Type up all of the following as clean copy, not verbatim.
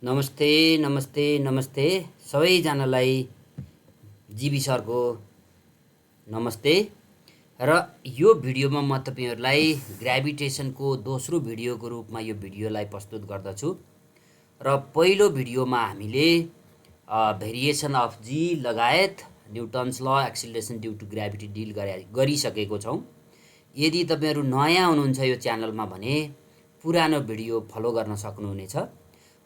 नमस्ते नमस्ते नमस्ते सबैजनालाई जीवी सरको नमस्ते। र यो भिडियोमा म तपाईहरुलाई ग्रेभिटेसनको दोस्रो भिडियोको रूपमा यो भिडियोलाई प्रस्तुत गर्दछु। र पहिलो भिडियोमा हामीले भेरिएसन अफ जी लगायत न्युटन्स ल एक्सिलरेसन ड्यू टु ग्रेभिटी डिल गरिसकेको छौं। यदि तपाईहरु नयाँ हुनुहुन्छ यो च्यानलमा भने पुरानो भिडियो फलो गर्न सक्नुहुनेछ।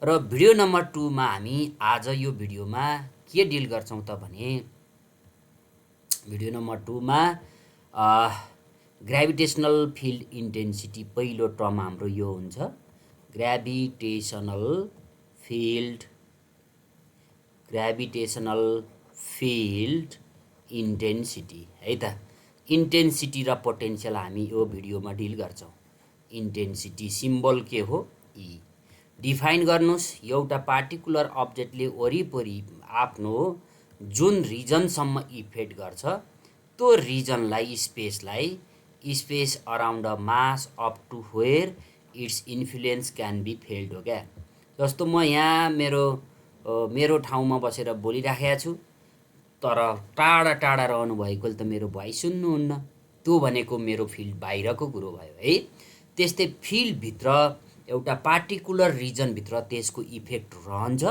र भिडियो नम्बर 2 मा हामी आज यो भिडियोमा के डिल गर्छौं त भने भिडियो नम्बर 2 मा ग्रेभिटेशनल फिल्ड इन्टेन्सिटी पहिलो टर्म हाम्रो यो हुन्छ ग्रेभिटेशनल फिल्ड इन्टेन्सिटी है त। इन्टेन्सिटी र पोटेन्शियल हामी यो भिडियोमा डिल गर्छौं। इन्टेन्सिटी सिम्बल के हो ई डिफाइन गर्नुस्। एउटा पार्टिकुलर अब्जेक्टले वरिपरि आफ्नो जुन रिजनसम्म इफेक्ट गर्छ त्यो रिजनलाई space around a mass up to where it's influence can be felt हो क्या। जस्तो म यहाँ मेरो ठाउँमा बसेर बोलिराखेको छु, तर टाढा टाढा रहनु भएकोले त मेरो भोइस सुन्नुहुन्न। त्यो भनेको मेरो फिल्ड बाहिरको कुरो भयो है। त्यस्तै फिल्ड भित्र एउटा पार्टिकुलर रिजन भित्र त्यसको इफेक्ट रहन्छ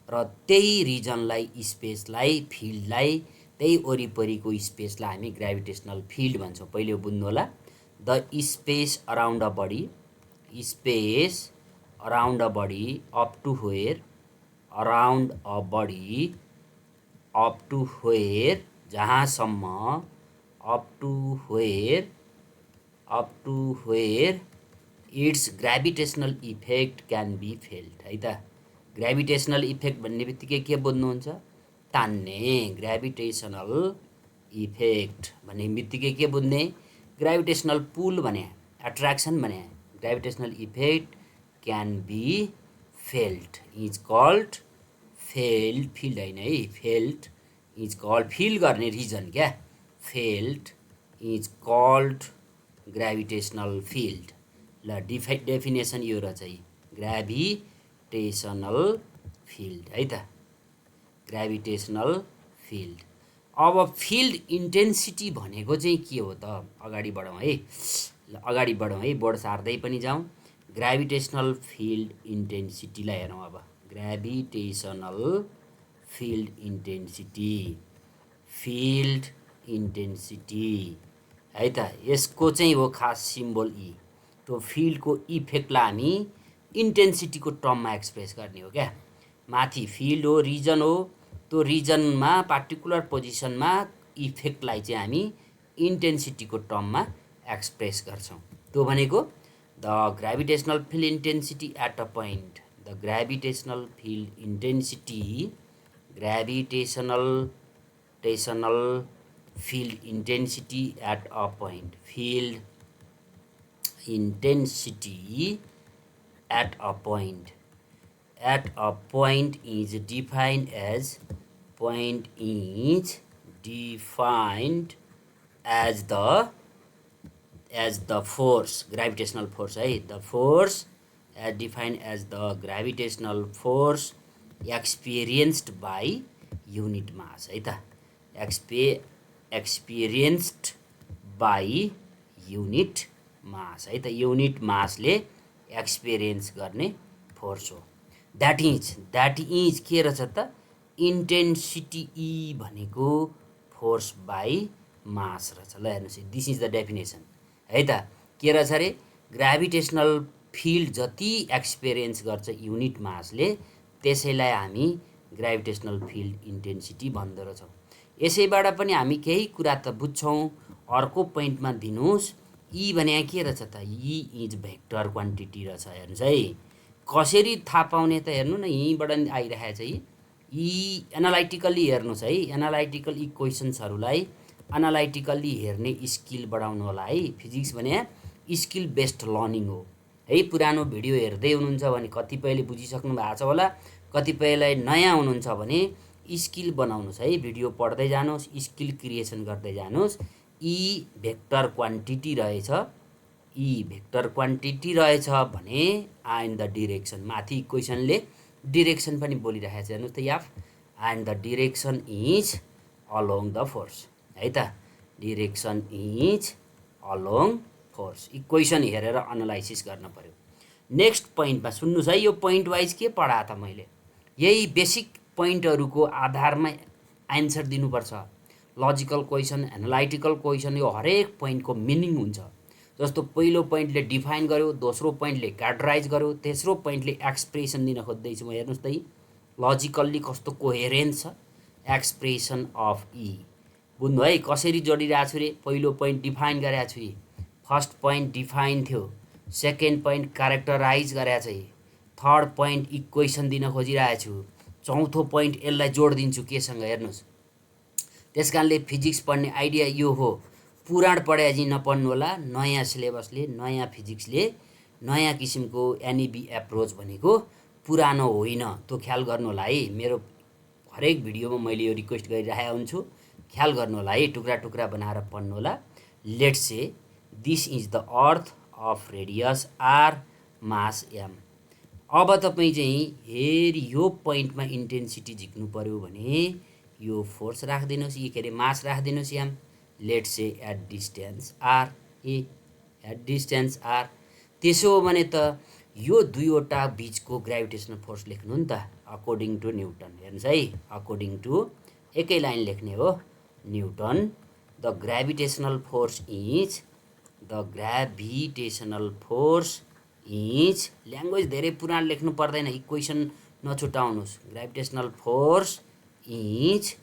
र त्यही रिजनलाई स्पेसलाई फिल्डलाई त्यही वरिपरिको स्पेसलाई हामी ग्रेभिटेशनल फिल्ड भन्छौं। पहिले बुझ्नु होला। The space around a body up to where जहाँसम्म up to where it's gravitational effect can be felt है त। ग्रेभिटेशनल इफेक्ट भन्ने बित्तिकै के बुझ्नुहुन्छ? तान्ने। ग्रेभिटेशनल इफेक्ट भन्ने बित्तिकै के बुझ्ने? ग्रेभिटेशनल पुल भने एट्र्याक्सन भने। Gravitational effect can be felt is called field हैन है। फेल्ड इज कल्ड फिल गर्ने रिजन क्या। Field is called gravitational field. ल डेफिनेसन यो र चाहिँ ग्रेभिटेशनल फिल्ड है त। Gravitational field. अब फिल्ड इन्टेन्सिटी भनेको चाहिँ के हो त? अगाडि बढौँ है। बोर्ड सार्दै पनि जाउँ। ग्रेभिटेशनल फिल्ड इन्टेन्सिटीलाई हेरौँ अब। ग्रेभिटेशनल फिल्ड इन्टेन्सिटी है त। यसको चाहिँ हो खास सिम्बल ई। त्यो फिल्डको इफेक्टलाई हामी इन्टेन्सिटीको टर्ममा एक्सप्रेस गर्ने हो क्या। माथि फिल्ड हो, रिजन हो, त्यो रिजनमा पार्टिकुलर पोजिसनमा इफेक्टलाई चाहिँ हामी इन्टेन्सिटीको टर्ममा एक्सप्रेस गर्छौं। त्यो भनेको the gravitational field intensity at a point. The gravitational field intensity at a point. Field intensity at a point is defined as the force, gravitational force है। the force as defined as the gravitational force experienced by unit mass है त। experienced by unit मास है त। Unit मासले experience गर्ने force हो। That is के रहेछ त? इन्टेन्सिटी ई भनेको फोर्स बाई मास रहेछ। ल हेर्नुहोस्, दिस इज द डेफिनेसन है त। के रहेछ अरे? ग्रेभिटेशनल फिल्ड जति एक्सपिरियन्स गर्छ युनिट मासले त्यसैलाई हामी ग्रेभिटेशनल फिल्ड इन्टेन्सिटी भन्दो रहेछौँ। यसैबाट पनि हामी केही कुरा त बुझ्छौँ। अर्को पोइन्टमा दिनुहोस्, ई भने के रहेछ त? ई इज भेक्टर क्वान्टिटी रहेछ। हेर्नुहोस् है, कसरी थाहा पाउने त? हेर्नु न, यहीँबाट आइरहेको छ यी एनालाइटिकल्ली हेर्नुहोस् है। एनालाइटिकल इक्वेसन्सहरूलाई एनालाइटिकल्ली हेर्ने स्किल बढाउनु होला है। फिजिक्स भने स्किल बेस्ड लर्निङ हो है। पुरानो भिडियो हेर्दै हुनुहुन्छ भने कतिपयले बुझिसक्नु भएको छ होला, कतिपयलाई नयाँ हुनुहुन्छ भने स्किल बनाउनुहोस् है। भिडियो पढ्दै जानुहोस्, स्किल क्रिएसन गर्दै जानुहोस्। ई भेक्टर क्वान्टिटी रहेछ भने इन द डिरेक्सन। माथि इक्वेसनले डिरेक्सन पनि बोलिरहेको छ हेर्नुहोस् त याफ and the direction is along the force है त direction is along force equation हेरेर एनालाइसिस गर्न पर्यो नेक्स्ट पोइन्टमा सुन्नुहोस् है यो पोइन्ट वाइज के पढाए त मैले यही बेसिक पोइन्टहरूको आधारमा आन्सर दिनुपर्छ लजिकल क्वेसन एनालाइटिकल क्वेसन यो हरेक पोइन्टको मिनिङ हुन्छ जस्तो पहिलो पोइन्टले डिफाइन गर्यो दोस्रो पोइन्टले क्याटेगराइज गर्यो तेस्रो पोइन्टले एक्सप्रेसन दिन खोज्दैछु म हेर्नुहोस् त लजिकल्ली कस्तो कोहेरेन्स छ एक्सप्रेसन अफ ई बुझ्नु है कसरी जोडिरहेको छु रे पहिलो पोइन्ट डिफाइन गरेको छु फर्स्ट पोइन्ट डिफाइन थियो सेकेन्ड पोइन्ट क्यारेक्टराइज गरेको छ थर्ड पोइन्ट इक्वेसन दिन खोजिरहेको छु चौथो पोइन्ट यसलाई जोड दिन्छु केसँग हेर्नुहोस् त्यस कारणले फिजिक्स पढ्ने आइडिया यो हो पुराण पढे अझै नपढ्नु होला नयाँ सिलेबसले नयाँ फिजिक्सले नयाँ किसिमको एनइबी एप्रोच भनेको पुरानो होइन त्यो ख्याल गर्नु होला है मेरो हरेक भिडियोमा मैले यो रिक्वेस्ट गरिरहेको हुन्छु ख्याल गर्नु होला है टुक्रा टुक्रा बनाएर पढ्नु होला let's say this is the earth of radius R mass M अब तपाईँ चाहिँ हेरी यो पोइन्टमा इन्टेन्सिटी झिक्नु पर्यो भने यो फोर्स राखिदिनुहोस् यी के अरे मास राखिदिनुहोस् M let's say at distance R at distance R त्यसो हो भने त यो दुईवटा बिचको ग्राभिटेसनल फोर्स लेख्नु नि त अकर्डिङ टु न्युटन हेर्नुहोस् है अकर्डिङ टु एकै लाइन लेख्ने हो newton the gravitational force is the gravitational force is language धेरै पुरानो लेख्नु पर्दैन इक्वेसन नछुटाउनुहोस् ग्राभिटेसनल फोर्स इज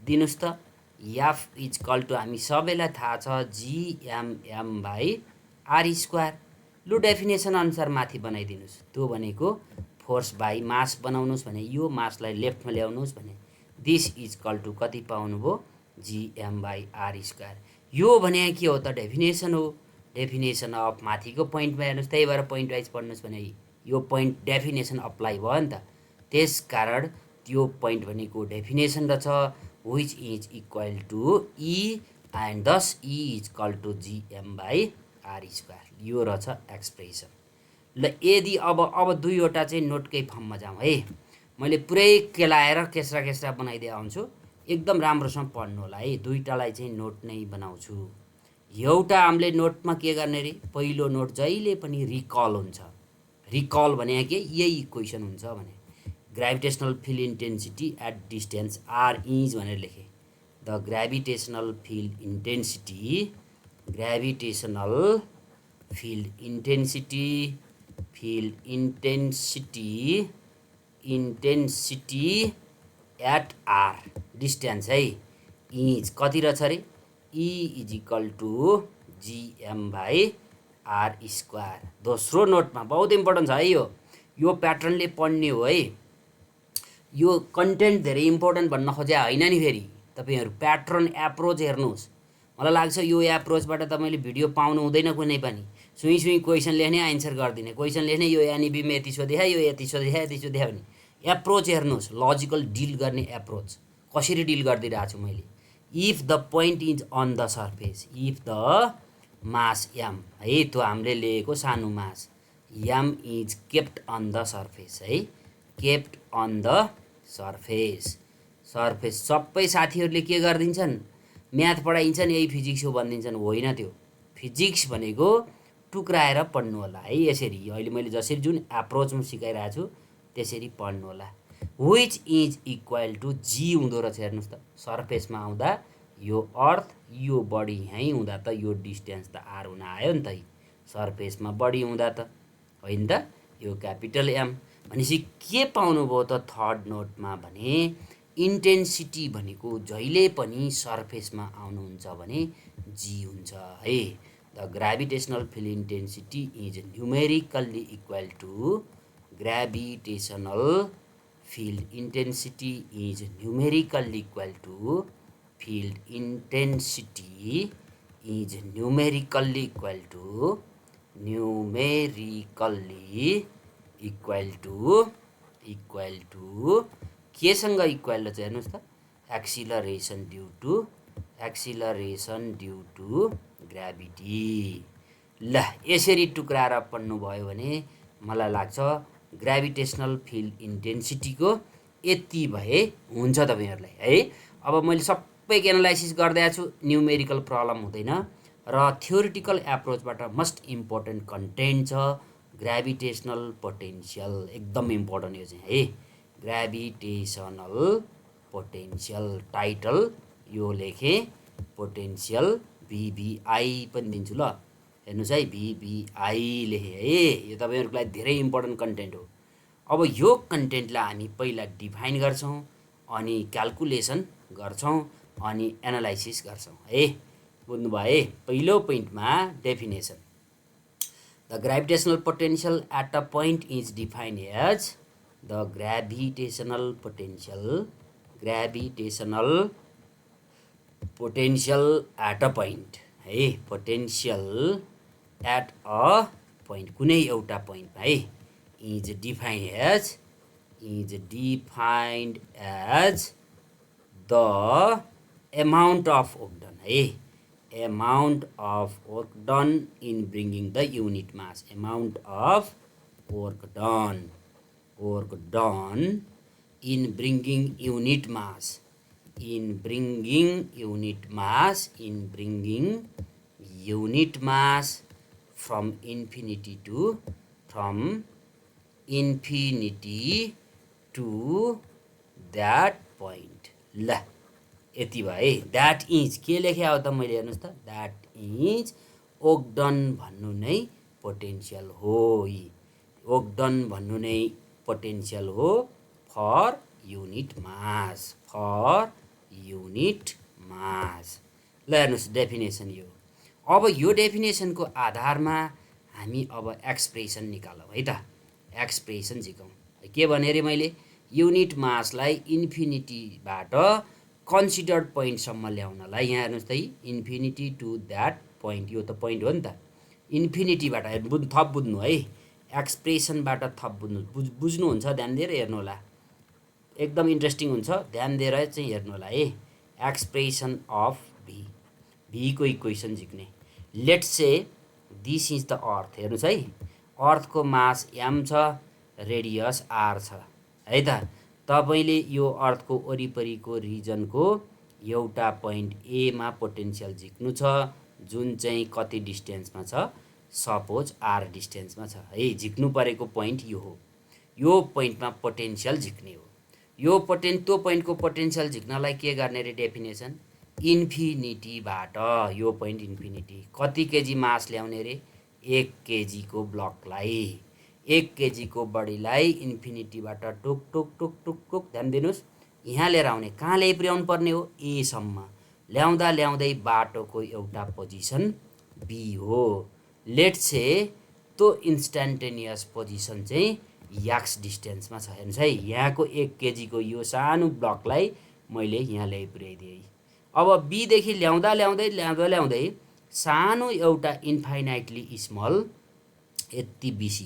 दिनुहोस् त एफ इज कल टु हामी सबैलाई थाहा छ जिएमएम बाई आर स्क्वायर लु डेफिनेसन अनुसार माथि बनाइदिनुहोस् त्यो भनेको फोर्स बाई मास बनाउनुहोस् भने यो मासलाई लेफ्टमा ल्याउनुहोस् भने दिस इज कल टु कति पाउनुभयो जिएम बाई आर स्क्वायर यो भने के हो त डेफिनेसन हो डेफिनेसन अफ माथिको पोइन्टमा हेर्नुहोस् त्यही भएर पोइन्ट वाइज पढ्नुहोस् भने यो पोइन्ट डेफिनेसन अप्लाई भयो नि त त्यस कारण त्यो पोइन्ट भनेको डेफिनेसन रहेछ which is equal to E and thus E is equal to GM by R square यो रहेछ एक्सप्रेसन ल यदि अब दुईवटा चाहिँ नोटकै फर्ममा जाउँ है मैले पुरै केलाएर केस्रा केस्रा बनाइदिए आउँछु एकदम राम्रोसँग पढ्नु होला है दुईटालाई चाहिँ नोट नै बनाउँछु एउटा हामीले नोटमा के गर्ने रे पहिलो नोट जहिले पनि रिकल हुन्छ रिकल भने के यही इक्वेसन हुन्छ भने gravitational field intensity at distance R is भनेर लेखेँ the gravitational field intensity at R distance है इज कति रहेछ अरे E is equal to GM by R square दोस्रो नोटमा बहुत इम्पोर्टेन्ट छ है यो प्याटर्नले पढ्ने हो है यो कन्टेन्ट धेरै इम्पोर्टेन्ट भन्न खोजे होइन नि फेरि तपाईँहरू प्याटर्न एप्रोच हेर्नुहोस् मलाई लाग्छ यो एप्रोचबाट तपाईँले भिडियो पाउनु हुँदैन कुनै पनि सुई सुई क्वेसन लेख्ने आन्सर गरिदिने क्वेसन लेख्ने यो एनइबीमा यति सोधे यो यति सोधे भने एप्रोच हेर्नुहोस् लजिकल डिल गर्ने एप्रोच कसरी डिल गरिदिइरहेको छु मैले if the point is on the surface if the mass M है त्यो हामीले लिएको सानो mass M is kept on the surface है केप्ट अन द सर्फेस सबै साथीहरूले के गरिदिन्छन् म्याथ पढाइन्छन् यही फिजिक्स हो भनिदिन्छन् होइन त्यो फिजिक्स भनेको टुक्राएर पढ्नु होला है यसरी अहिले मैले जसरी जुन एप्रोचमा सिकाइरहेको छु त्यसरी पढ्नु होला which is equal two G हुँदो रहेछ हेर्नुहोस् त सर्फेसमा आउँदा यो अर्थ यो बडी यहीँ हुँदा त यो डिस्टेन्स त आर हुन आयो नि त सर्फेसमा बडी हुँदा त होइन त यो क्यापिटल एम भनेपछि के पाउनुभयो त थर्ड नोटमा भने इन्टेन्सिटी भनेको जहिले पनि सर्फेसमा आउनुहुन्छ भने जी हुन्छ है the gravitational field intensity is numerically equal to gravitational field intensity is numerically equal to field intensity is numerically equal to केसँग इक्वल छ हेर्नुस् त एक्सिलरेसन ड्यू टु ग्राभिटी ल यसरी टुक्राएर पढ्नु भयो भने मलाई लाग्छ ग्राभिटेसनल फिल्ड इन्टेन्सिटीको यति भए हुन्छ तपाईहरुलाई है। अब मैले सबै एनालाइसिस गर्दैछु, न्युमेरिकल प्रब्लम हुँदैन र थ्योरिटिकल एप्रोचबाट मस्ट इम्पोर्टेन्ट कन्टेन्ट छ ग्राभिटेसनल पोटेन्शियल, एकदम इम्पोर्टेन्ट यो चाहिँ है। ग्राभिटेसनल पोटेन्शियल टाइटल यो लेखे, पोटेन्शियल VBI पनि दिन्छु ल, हेर्नुस् है, VBI लेखे है। यो तपाईहरुको लागि धेरै इम्पोर्टेन्ट कन्टेन्ट हो। अब यो कन्टेन्टलाई हामी पहिला डिफाइन गर्छौं, अनि क्याल्कुलेसन गर्छौं, अनि एनालाइसिस गर्छौं है। बुझ्नुभयो है। पहिलो पोइन्टमा definition, the gravitational potential at a point is defined as the gravitational potential at a point है। पोटेन्शियल एट अ पोइन्ट, कुनै एउटा पोइन्टमा है, is defined as the amount of work done है, amount of work done in bringing the unit mass, amount of work done in bringing unit mass, in bringing unit mass from infinity to that point। ल यति भयो है। That is के लेखे हो त मैले, हेर्नुस् त, द्याट इज वर्क डन भन्नु नै पोटेन्शियल हो। वर्क डन भन्नु नै पोटेन्शियल हो फर युनिट मास, ल हेर्नुस् डेफिनेसन यो। अब यो डेफिनेसनको आधारमा हामी अब एक्सप्रेसन निकालौँ है त, एक्सप्रेसन झिकौँ। के भने रे मैले, युनिट मासलाई इन्फिनिटीबाट कन्सिडर्ड पोइन्टसम्म ल्याउनलाई, यहाँ हेर्नुहोस् त, इन्फिनिटी टु द्याट पोइन्ट, यो त पोइन्ट हो नि त, इन्फिनिटीबाट थप बुझ्नु है, एक्सप्रेसनबाट थप बुझ्नुहुन्छ, ध्यान दिएर हेर्नु होला, एकदम इन्ट्रेस्टिङ हुन्छ, ध्यान दिएर चाहिँ हेर्नु होला है। एक्सप्रेसन अफ भी को इक्वेसन झिक्ने, let's say this is the earth, हेर्नुहोस् है, अर्थको मास m छ, रेडियस r छ है त। तपाईले यो अर्थको वरिपरिको रिजनको एउटा पोइन्ट A मा पोटेन्शियल झिक्नु छ, जुन चाहिँ कति डिस्टेन्समा छ, सपोज r डिस्टेन्समा छ है। झिक्नु परेको पोइन्ट यो हो, यो पोइन्टमा पोटेन्शियल झिक्ने हो। यो त्यो पोइन्टको पोटेन्शियल झिक्नलाई के गर्ने रे डेफिनेसन, इन्फिनिटीबाट, यो पोइन्ट इन्फिनिटी, कति केजी मास ल्याउने रे, 1 केजी को ब्लकलाई, 1 केजी को बडीलाई इन्फिनिटीबाट टुक टुक टुक टुक टुक, ध्यान दिनुस्, यहाँ लिएर आउने, कहाँ ल्याइ पुर्याउनु पर्ने हो, A सम्म, ल्याउँदा ल्याउँदै बाटोको एउटा पोजिसन B हो। लेट्स से त्यो इन्स्ट्यान्टेनियस पोजिसन चाहिँ x डिस्टेन्समा छ, हेर्नुहोस् है, यहाँको 1 केजी को यो सानो ब्लकलाई मैले यहाँ ल्याइ पुर्याइदिएँ। अब B देखि ल्याउँदा ल्याउँदै सानो एउटा इन्फाइनाइटली स्मल यति BC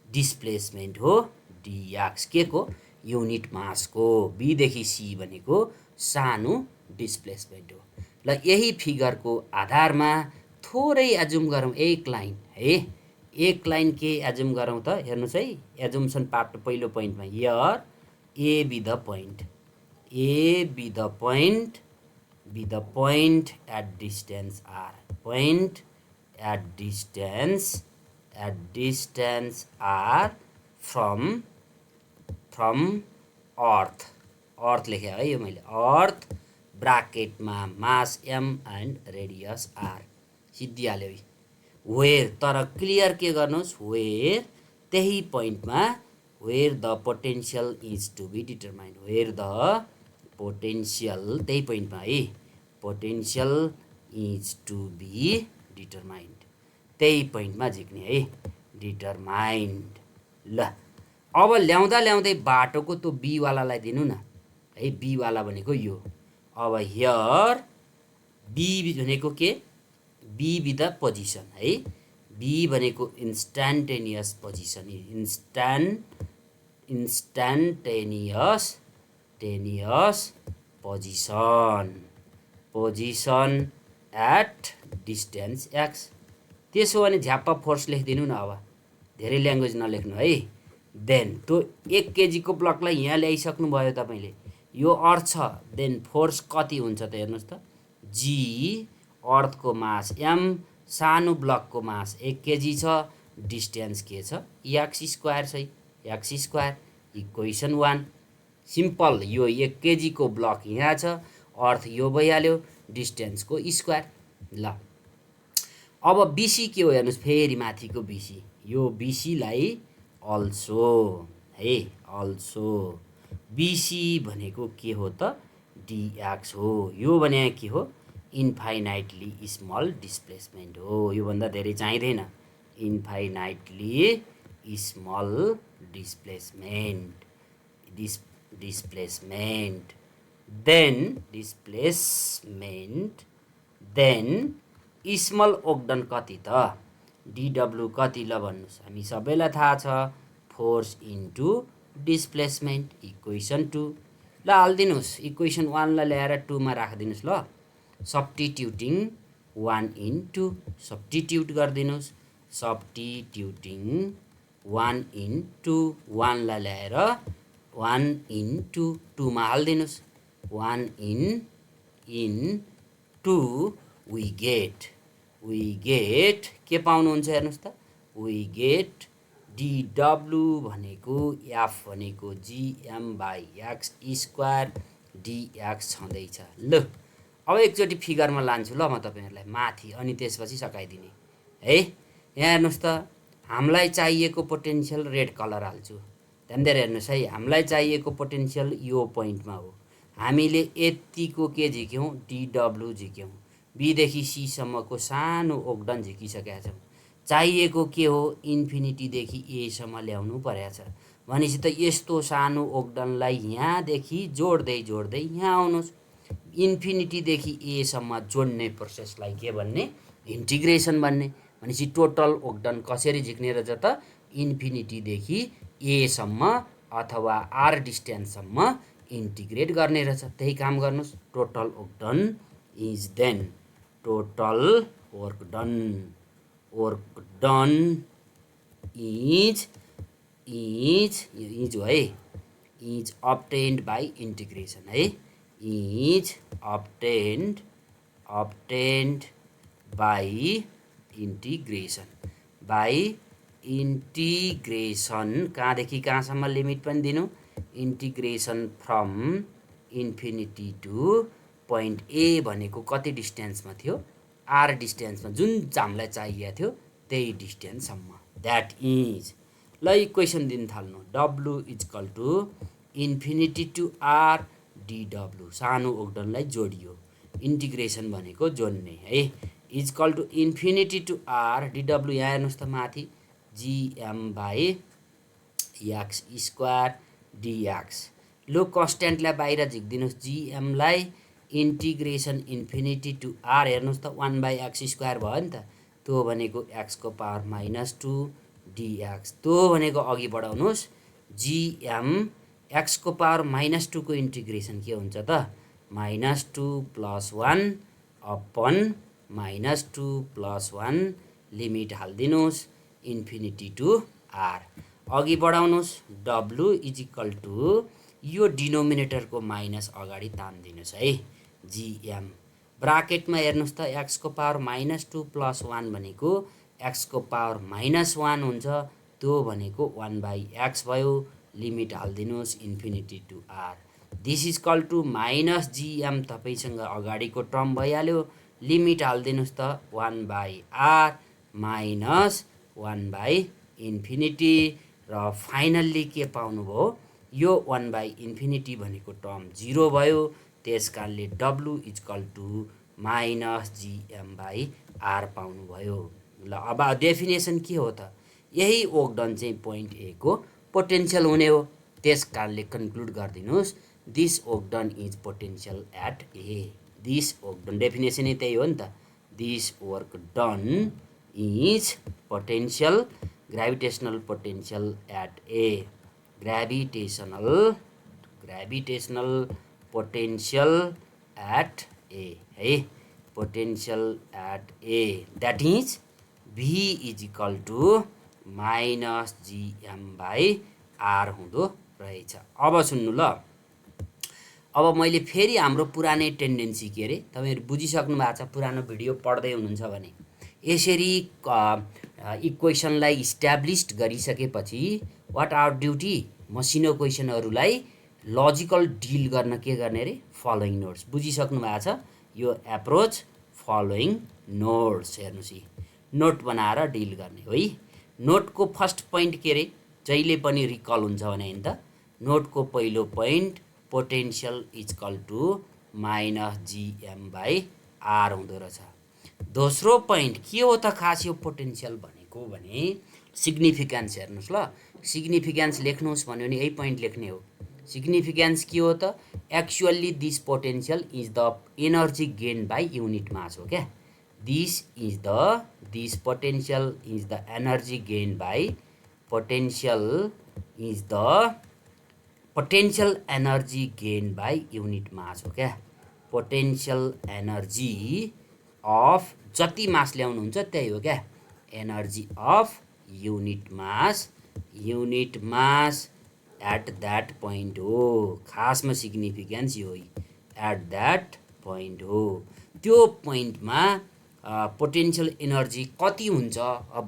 डिस्प्लेसमेन्ट हो dx, के को, युनिट मासको, B देखि C भनेको सानो डिस्प्लेसमेन्ट हो। ल यही फिगरको आधारमा थोरै एजुम गरौँ, एक लाइन है, एक लाइन के एजुम गरौँ त, हेर्नुहोस् है, एजुम्सन पार्ट पहिलो पोइन्टमा, here A be the point at distance r, point at distance r from earth लेखे है यो मैले, अर्थ ब्राकेटमा mass m and radius r सिद्धिहाल्यो है। वेयर, तर क्लियर के गर्नुहोस्, वेयर त्यही पोइन्टमा, where the potential is to be determined, where the potential, त्यही पोइन्टमा है, potential is to be determined, त्यही पोइन्टमा झिक्ने है, डिटरमाइन्ड। ल अब ल्याउँदै बाटोको त्यो B वालालाई दिनु न है, B वाला भनेको यो। अब हियर B भनेको के, B बी द पोजिसन है, B भनेको instantaneous position, instantaneous position at distance x। त्यसो भने झ्याप्पा फोर्स लेखिदिनु न, अब धेरै ल्याङ्ग्वेज नलेख्नु है। देन त्यो 1 केजीको ब्लकलाई यहाँ ल्याइसक्नुभयो तपाईँले, यो अर्थ छ, देन फोर्स कति हुन्छ त हेर्नुहोस् त, जी अर्थको मास एम, सानो ब्लकको मास 1 केजी छ, डिस्टेन्स के छ एक्स स्क्वायर छ, एक्स स्क्वायर, इक्वेसन 1। सिम्पल, यो 1 केजीको ब्लक यहाँ छ, अर्थ यो भइहाल्यो, डिस्टेन्सको स्क्वायर। ल अब बिसी के हो हेर्नुहोस्, फेरि माथिको बिसी, यो बिसीलाई अल्सो है, अल्सो बिसी भनेको के हो त, डिएक्स हो। यो भने के हो, इन्फाइनाइटली स्मल डिस्प्लेसमेन्ट हो, योभन्दा धेरै चाहिँदैन, infinitely small displacement, displacement, then small ओक्डन कति त, डिडब्लु कति ल भन्नुहोस्, हामी सबैलाई थाहा छ, फोर्स इन्टु डिस्प्लेसमेन्ट, इक्वेसन 2। ल हालिदिनुहोस्, इक्वेसन 1 लाई ल्याएर 2 मा राखिदिनुहोस्। ल सब्स्टिट्युटिङ 1 इन 2, सब्स्टिट्युट गरिदिनुहोस्, सब्स्टिट्युटिङ 1 इन 2, 1 लाई ल्याएर 1 इन 2, 2 मा हालिदिनुहोस्, 1 इन 2 वी गेट के पाउनुहुन्छ हेर्नुहोस् त, वी गेट डिडब्लु भनेको एफ भनेको GM by x square dx छँदैछ। ल अब एकचोटि फिगरमा लान्छु ल म तपाईँहरूलाई माथि, अनि त्यसपछि सकाइदिने है। यहाँ हेर्नुहोस् त, हामीलाई चाहिएको पोटेन्सियल रेड कलर हाल्छु, ध्यान दिएर हेर्नुहोस् है, हामीलाई चाहिएको पोटेन्सियल यो पोइन्टमा हो, हामीले यतिको के झिक्यौँ, डिडब्लु झिक्यौँ, बीदेखि सीसम्मको सानो ओक्डन झिकिसकेका छौँ, चाहिएको के हो, इन्फिनिटीदेखि एसम्म ल्याउनु परेको छ। भनेपछि त यस्तो सानो ओक्डनलाई यहाँदेखि जोड्दै जोड्दै यहाँ आउनुहोस्, इन्फिनिटीदेखि एसम्म जोड्ने प्रोसेसलाई के भन्ने, इन्टिग्रेसन भन्ने। भनेपछि टोटल ओक्डन कसरी झिक्ने रहेछ त, इन्फिनिटीदेखि एसम्म अथवा आर डिस्टेन्ससम्म इन्टिग्रेट गर्ने रहेछ। त्यही काम गर्नुहोस्, total work done is then, total work done is हो है, इज अब्टेन्ड बाई इन्टिग्रेसन है, इज अब्टेन्ड बाई इन्टिग्रेसन, कहाँदेखि कहाँसम्म लिमिट पनि दिनु, integration from infinity to point A भनेको कति डिस्टेन्समा थियो, आर डिस्टेन्समा, जुन हामीलाई चाहिएको थियो त्यही डिस्टेन्ससम्म, द्याट इज। ल इक्वेसन दिन थाल्नु, W is equal to infinity to R डिडब्लु, सानो ओक्डनलाई जोडियो, इन्टिग्रेसन भनेको जोड्ने है, is equal to infinity to R डिडब्लु, यहाँ हेर्नुहोस् त माथि, GM by x square dx. लो कन्स्ट्यान्टलाई बाहिर झिकिदिनुहोस्, जिएमलाई इन्टिग्रेसन इन्फिनिटी टु आर, हेर्नुहोस् त 1/x स्क्वायर भयो नि त, त्यो भनेको एक्सको पावर -2 डिएक्स, त्यो भनेको अघि बढाउनुहोस्, जिएम एक्सको पावर -2 को इन्टिग्रेसन के हुन्छ त, -2 + 1 अपन -2 + 1, लिमिट हालिदिनुहोस् इन्फिनिटी टु आर, अघि बढाउनुहोस्, डब्लु इजिकल टु यो डिनोमिनेटरको माइनस अगाडि तानिदिनुहोस् है, जिएम ब्राकेटमा हेर्नुहोस् त, एक्सको पावर -2 + 1 भनेको एक्सको पावर -1 हुन्छ, त्यो भनेको 1/x भयो, लिमिट हालिदिनुहोस् infinity to R, this is call to minus GM, तपाईँसँग अगाडिको टर्म भइहाल्यो, लिमिट हालिदिनुहोस् त 1/r माइनस 1/इन्फिनिटी, र फाइनल्ली के पाउनुभयो, यो 1/इन्फिनिटी भनेको टर्म 0 भयो, त्यस कारणले डब्लु इजकल टु -gm/r पाउनुभयो। ल अब डेफिनेसन के हो त, यही ओक्डन चाहिँ पोइन्ट ए को पोटेन्सियल हुने हो, त्यस कारणले कन्क्लुड गरिदिनुहोस्, this work done is potential at A, this work done डेफिनेसनै त्यही हो नि त, this work done is potential, gravitational potential at A, gravitational potential at A है, potential at A, that is V is equal to -gm/r R हुँदो रहेछ। अब सुन्नु ल, अब मैले फेरि हाम्रो पुरानै टेन्डेन्सी के अरे, तपाईँहरू बुझिसक्नु भएको छ पुरानो भिडियो पढ्दै हुनुहुन्छ भने, यसरी इक्वेसनलाई इस्ट्याब्लिस्ड गरिसकेपछि वाट आवर ड्युटी, मसिनो क्वेसनहरूलाई लजिकल डिल गर्न के गर्ने अरे, फलोइङ नोट्स। बुझिसक्नु भएको छ यो एप्रोच, फलोइङ नोट्स। हेर्नुहोस् यी नोट बनाएर डिल गर्ने हो है। नोटको फर्स्ट पोइन्ट के अरे, जहिले पनि रिकल हुन्छ भने नि त, नोटको पहिलो point potential equal to minus GM by R हुँदो रहेछ। दोस्रो पोइन्ट के हो त खास यो पोटेन्सियल भनेको भने सिग्निफिकेन्स। हेर्नुहोस् ल, सिग्निफिकेन्स लेख्नुहोस् भन्यो भने यही पोइन्ट लेख्ने हो। सिग्निफिकेन्स के हो त, actually this potential is the energy gain by unit mass हो क्या। This potential is the energy gain by, potential energy gain by unit mass हो क्या। पोटेन्शियल एनर्जी अफ जति मास ल्याउनुहुन्छ त्यही हो क्या, energy of unit mass at that point हो। खासमा सिग्निफिकेन्स यो एट द्याट पोइन्ट हो। त्यो पोइन्टमा पोटेन्शियल एनर्जी कति हुन्छ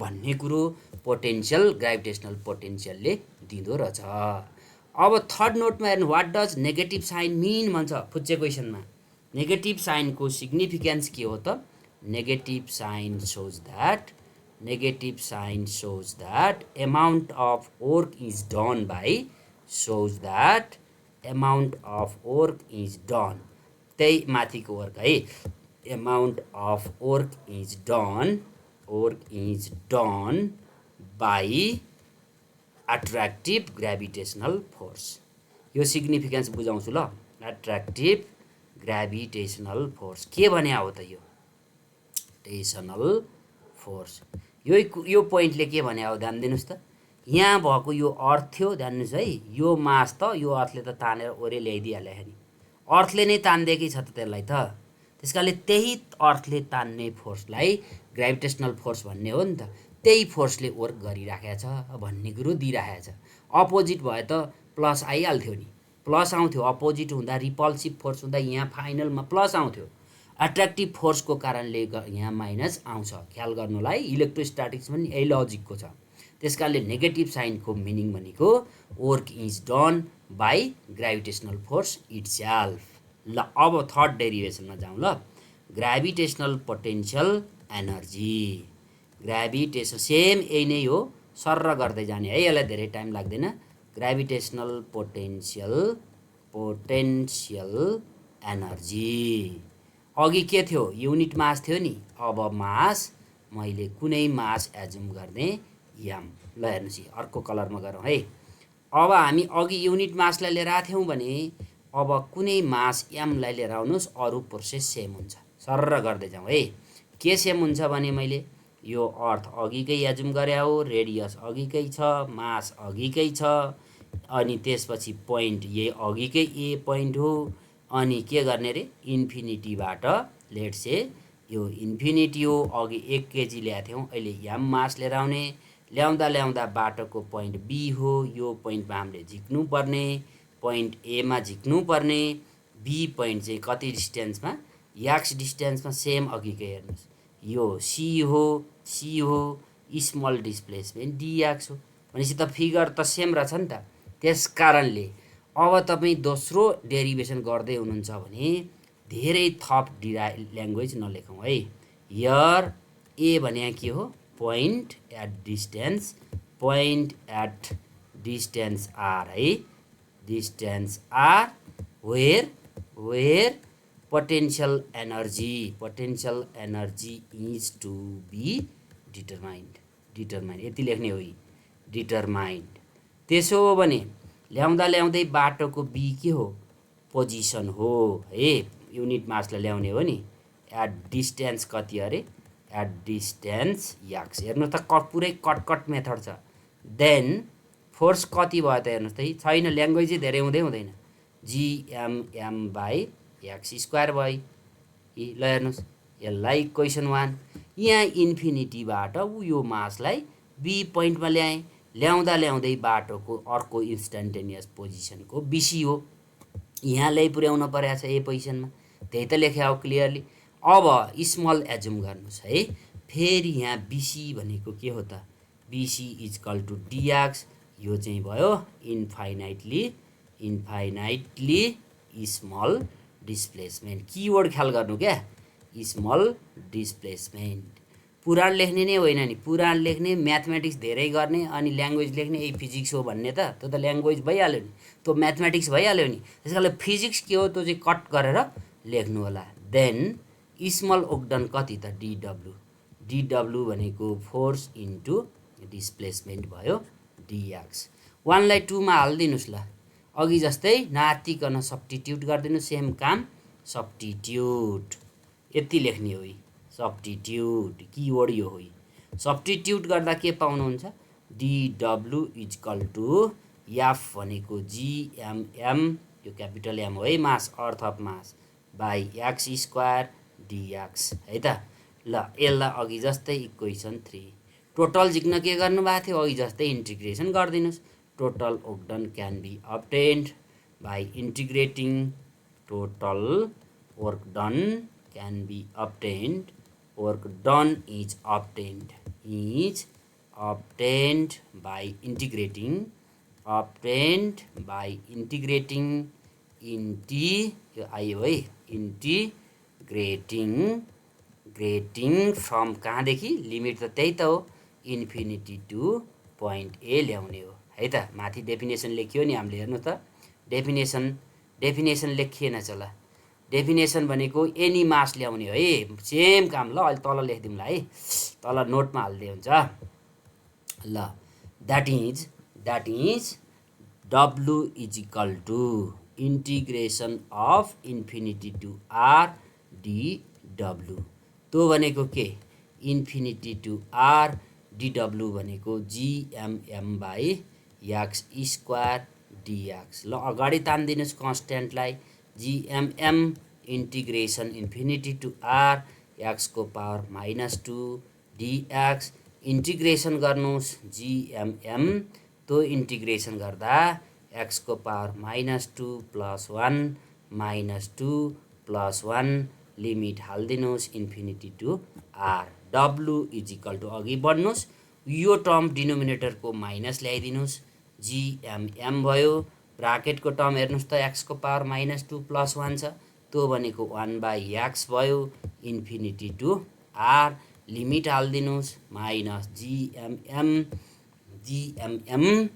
भन्ने कुरो पोटेन्शियल, ग्राभिटेसनल पोटेन्शियलले दिँदो रहेछ। अब थर्ड नोटमा हेर्नु, what does negative sign mean भन्छ फुच्चे क्वेसनमा। नेगेटिभ साइनको सिग्निफिकेन्स के हो त, negative sign shows that amount of work is done by, त्यही माथिको वर्क है, amount of work is done by attractive gravitational force. यो सिग्निफिकेन्स बुझाउँछु ल। अट्र्याक्टिभ ग्राभिटेसनल फोर्स के भने हो त, यो टेसनल फोर्स। यो पोइन्टले के भने हो ध्यान दिनुहोस् त। यहाँ भएको यो अर्थ थियो, ध्यान दिनुहोस् है, यो मास त यो अर्थले त तानेर ओरे ल्याइदिइहाल्यो नि, अर्थले नै तान्दिएकै छ त त्यसलाई त। त्यस कारणले त्यही अर्थले तान्ने फोर्सलाई ग्राभिटेसनल फोर्स भन्ने हो नि त। त्यही फोर्सले वर्क गरिराखेको छ भन्ने कुरो दिइराखेको छ। अपोजिट भए त प्लस आइहाल्थ्यो नि, प्लस आउँथ्यो। अपोजिट हुँदा, रिपल्सिभ फोर्स हुँदा यहाँ फाइनलमा प्लस आउँथ्यो। एट्र्याक्टिभ फोर्सको कारणले यहाँ माइनस आउँछ। ख्याल गर्नुलाई, इलेक्ट्रोस्ट्याटिक्स पनि यही लजिकको छ। त्यस कारणले नेगेटिभ साइनको मिनिङ भनेको work is done by gravitational force itself. ल अब थर्ड डेरिभेसनमा जाउँ ल। Gravitational potential energy, gravitation same यही नै हो, सर्र गर्दै जाने है, यसलाई धेरै टाइम लाग्दैन। ग्राभिटेसनल पोटेन्सियल एनर्जी अघि के थियो, युनिट मास थियो नि, अब मास मैले कुनै मास एजुम गर्ने एम। ल हेर्नुहोस् अर्को कलरमा गरौँ है। अब हामी अघि युनिट मासलाई लिएर आएको थियौँ भने अब कुनै मास एमलाई लिएर आउनुहोस्, अरू प्रोसेस सेम हुन्छ। सर्र गर्दै जाउँ है। के सेम हुन्छ भने मैले यो अर्थ अघिकै एजुम गरे हो, रेडियस अघिकै छ, मास अघिकै छ, अनि त्यसपछि पोइन्ट यही अघिकै ए पोइन्ट हो। अनि के गर्ने रे, इन्फिनिटीबाट लेट्स से यो इन्फिनिटी हो, अघि 1 केजी ल्याएको थियौँ, अहिले एम मास लिएर आउने, ल्याउँदा बाटोको पोइन्ट बी हो, यो पोइन्टमा हामीले झिक्नुपर्ने, पोइन्ट एमा झिक्नुपर्ने, बी पोइन्ट चाहिँ कति डिस्टेन्समा, एक्स डिस्टेन्समा, सेम अघिकै हेर्नुहोस्, यो सी हो, स्मल डिस्प्लेसमेन्ट डिएक्स हो भनेपछि त फिगर त सेम रहेछ नि त। त्यस कारणले अब तपाईँ दोस्रो डेरिभेसन गर्दै हुनुहुन्छ भने धेरै थप ल्याङ्ग्वेज नलेखौँ है। हियर ए भने के हो, पोइन्ट एट डिस्टेन्स आर है, distance r where potential energy is to be determined, यति लेख्ने हो, डिटरमाइन्ड। त्यसो हो भने ल्याउँदै बाटोको बी के हो, पोजिसन हो है, युनिट मासलाई ल्याउने हो नि, एट डिस्टेन्स कति अरे, एट डिस्टेन्स एक्स। हेर्नु त पुरै कट मेथड छ। देन फोर्स कति भयो त हेर्नुहोस् त, छैन, ल्याङ्ग्वेजै धेरै हुँदैन, जिएमएम बाई एक्स स्क्वायर भयो। ल हेर्नुहोस्, यसलाई क्वेसन 1, यहाँ इन्फिनिटीबाट यो मासलाई बी पोइन्टमा ल्याएँ, ल्याउँदै बाटोको अर्को इन्स्ट्यान्टेनियस पोजिसनको बिसी हो। यहाँ ल्याइपुर्याउन परेको छ ए पोजिसनमा, त्यही त लेखे हो क्लियरली। अब स्मल एजुम गर्नुहोस् है, फेरि यहाँ बिसी भनेको के हो त, बिसी इजकल टु डिएक्स, यो चाहिँ भयो इन्फाइनाइटली स्मल डिस्प्लेसमेन्ट। किवर्ड ख्याल गर्नु क्या, स्मल डिस्प्लेसमेन्ट। पुराण लेख्ने नै होइन नि, पुराण लेख्ने, म्याथमेटिक्स धेरै गर्ने अनि ल्याङ्ग्वेज लेख्ने यही फिजिक्स हो भन्ने त, त्यो त ल्याङ्ग्वेज भइहाल्यो नि, त्यो म्याथमेटिक्स भइहाल्यो नि। त्यस कारणले फिजिक्स के हो त्यो चाहिँ कट गरेर लेख्नु होला। देन स्मल ओक्डन कति त, डिडब्लु, डिडब्लु भनेको फोर्स इन्टु डिस्प्लेसमेन्ट भयो डिएक्स। 1 लाई 2 मा हालिदिनुहोस् ल, अघि जस्तै नातिकन सब्स्टिट्युट गरिदिनु, सेम काम सब्स्टिट्युट, यति लेख्ने हो, सब्स्टिट्युट किवर्ड यो हो। सब्स्टिट्युट गर्दा के पाउनुहुन्छ, डिडब्लु इजकल टु एफ भनेको जिएमएम, यो क्यापिटल एम हो है, mass, earth of mass, by x square dx है त। ल यसलाई अघि जस्तै इक्वेसन 3 टोटल झिक्न के गर्नुभएको थियो, अघि जस्तै इन्टिग्रेसन गरिदिनुहोस्। Total work done can be obtained by integrating, total work done can be obtained, work done is obtained by integrating यो आयो है, ग्रेटिङ फ्रम कहाँदेखि, लिमिट त त्यही त हो, इन्फिनिटी टु पोइन्ट ए ल्याउने हो है त। माथि डेफिनेसन लेखियो नि हामीले, हेर्नु त डेफिनेसन लेखिएन छ ल, डेफिनेसन भनेको एनी मास ल्याउने हो है, सेम काम। ल अहिले तल लेखिदिउँला है, तल नोटमा हाल्दै हुन्छ ल। That is W is equal to integration of infinity to R डिडब्लु, त्यो भनेको के, इन्फिनिटी टु आर डिडब्लु भनेको GMm by x square dx. ल अगाडि तानिदिनुहोस् कन्स्ट्यान्टलाई, GMm integration infinity to R x को पावर -2 डिएक्स, इन्टिग्रेसन गर्नुहोस् जिएमएम, त्यो इन्टिग्रेसन गर्दा एक्स को पावर -2 + 1 -2 + 1 लिमिट हालिदिनुहोस् infinity to R. W is equal to अघि बढ्नुहोस्, यो टर्म डिनोमिनेटरको माइनस ल्याइदिनुहोस्, जिएमएम भयो, ब्राकेटको टर्म हेर्नुहोस् त, एक्स को पावर -2 + 1 छ, त्यो भनेको 1/x भयो, इन्फिनिटी टु आर, लिमिट हालिदिनुहोस् माइनस जिएमएम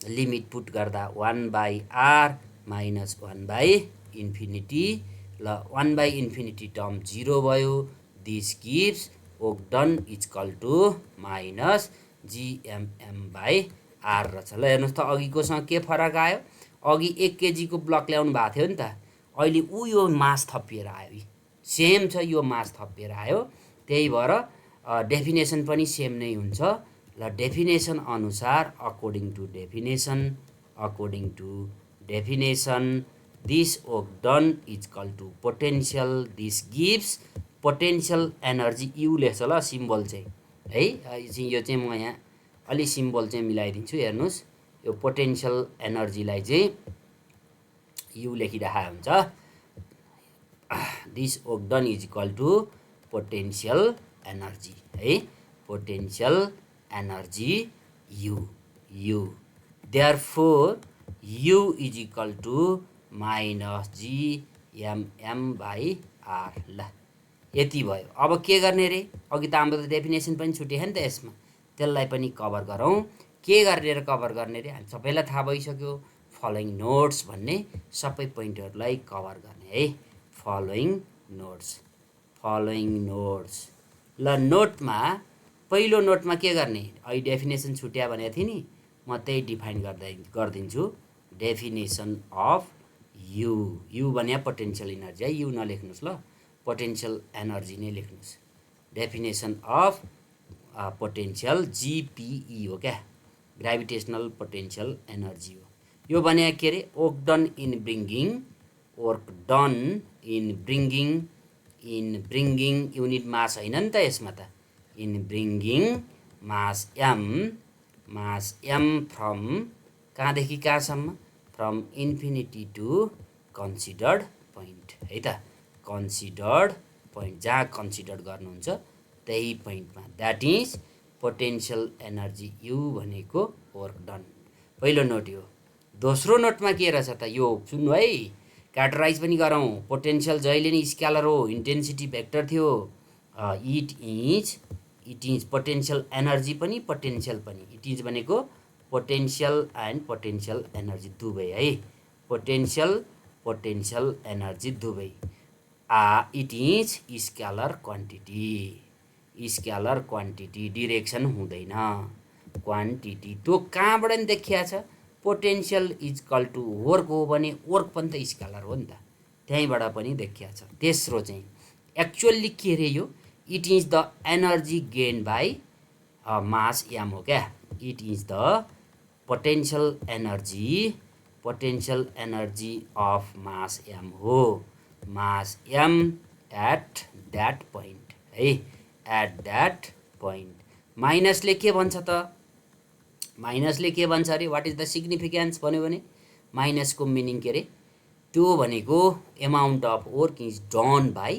लिमिट पुट गर्दा 1/r माइनस 1/इन्फिनिटी, ल 1/इन्फिनिटी टर्म 0 भयो। This gives work done is equal to minus GMm by r रहेछ। ल हेर्नुहोस् त, अघिकोसँग के फरक आयो, अघि 1 केजीको ब्लक ल्याउनु भएको थियो नि त, अहिले यो मास थपिएर आयो, सेम छ, यो मास थपिएर आयो, त्यही भएर डेफिनेसन पनि सेम नै हुन्छ। ल डेफिनेसन अनुसार according to definition this work done is equal to potential, this gives potential energy, U लेख्छ ल सिम्बल चाहिँ है, यो चाहिँ म यहाँ अलि सिम्बल चाहिँ मिलाइदिन्छु, हेर्नुहोस् यो पोटेन्सियल एनर्जीलाई चाहिँ यु लेखिराखेको हुन्छ, this work done is equal to potential energy है, potential energy U, therefore U is equal to minus GMm by R. ल यति भयो। अब के गर्ने रे, अघि त हाम्रो त डेफिनेसन पनि छुट्यो नि त यसमा, त्यसलाई पनि कभर गरौँ। के गरेर कभर गर्ने रे, हामी सबैलाई थाहा भइसक्यो, फलोइङ नोट्स भन्ने सबै पोइन्टहरूलाई कभर गर्ने है, फलोइङ नोट्स। ल नोटमा पहिलो नोटमा के गर्ने, अहिले डेफिनेसन छुट्या भनेको थिएँ नि, म त्यही डिफाइन गरिदिन्छु। डेफिनेसन अफ यु भने पोटेन्सियल इनर्जी है, यु नलेख्नुहोस् ल, पोटेन्सियल एनर्जी नै लेख्नुहोस्। डेफिनेसन अफ पोटेन्सियल जिपिई हो क्या, ग्राभिटेसनल पोटेन्सियल एनर्जी हो। यो भने के अरे, work done in bringing unit mass होइन नि त यसमा त, in bringing mass M mass m from कहाँदेखि कहाँसम्म from infinity to considered point है त कन्सिडर्ड पोइन्ट जहाँ कन्सिडर गर्नुहुन्छ त्यही पोइन्टमा that is potential energy U भनेको वर्क डन पहिलो नोट यो दोस्रो नोटमा के रहेछ त यो सुन्नु है क्याटेगराइज पनि गरौँ पोटेन्सियल जहिले नि स्केलर हो इन्टेन्सिटी भेक्टर थियो इट इज पोटेन्सियल एनर्जी पनि पोटेन्सियल पनि इट इज भनेको पोटेन्सियल एन्ड पोटेन्सियल एनर्जी दुवै है पोटेन्सियल एनर्जी दुवै it is scalar quantity direction हुँदैन क्वान्टिटी त्यो कहाँबाट नि देखिया छ potential is equal to work हो भने वर्क पनि त स्केलर हो नि त त्यहीँबाट पनि देखिया छ तेस्रो चाहिँ एक्चुअल्ली के रे यो it is the energy gain by mass M हो क्या it is the potential energy of mass M हो mass M at that point है एट द्याट पोइन्ट माइनसले के भन्छ त माइनसले के भन्छ अरे वाट इज द सिग्निफिकेन्स भन्यो भने माइनसको मिनिङ के अरे त्यो भनेको amount of work is done by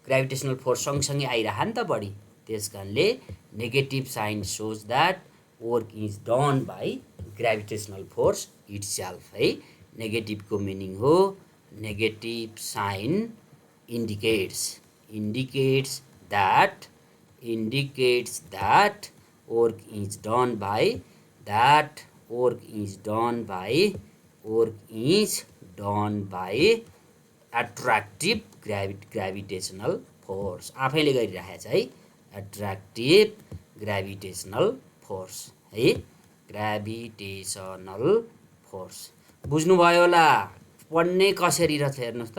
gravitational force सँगसँगै आइरह नि त बढी त्यस कारणले negative sign shows that work is done by gravitational force itself है नेगेटिभको मिनिङ हो negative sign indicates that work is done by attractive gravitational force आफैले गरिरहेछ है attractive gravitational force है ग्राभिटेसनल फोर्स बुझ्नुभयो होला पढ्ने कसरी रहेछ हेर्नुहोस् त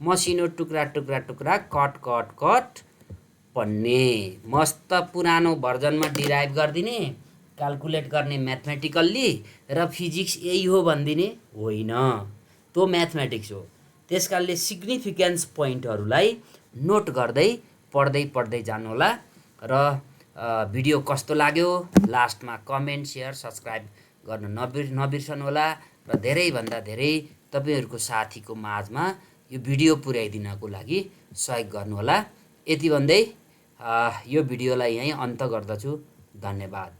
मसिनो टुक्रा कट पढ्ने मस्त पुरानो भर्जनमा डिराइभ गरिदिने क्याल्कुलेट गर्ने म्याथमेटिकल्ली र फिजिक्स यही हो भनिदिने होइन त्यो म्याथमेटिक्स हो त्यस कारणले सिग्निफिकेन्स पोइन्टहरूलाई नोट गर्दै पढ्दै जानुहोला र भिडियो कस्तो लाग्यो लास्टमा कमेन्ट सेयर सब्सक्राइब गर्न नबिर्सनु होला र धेरैभन्दा धेरै तपाईहरुको साथीको माझमा यो भिडियो पुर्याइदिनको लागि सहयोग गर्नुहोला यति भन्दै यो भिडियोलाई यही अन्त गर्दछु धन्यवाद।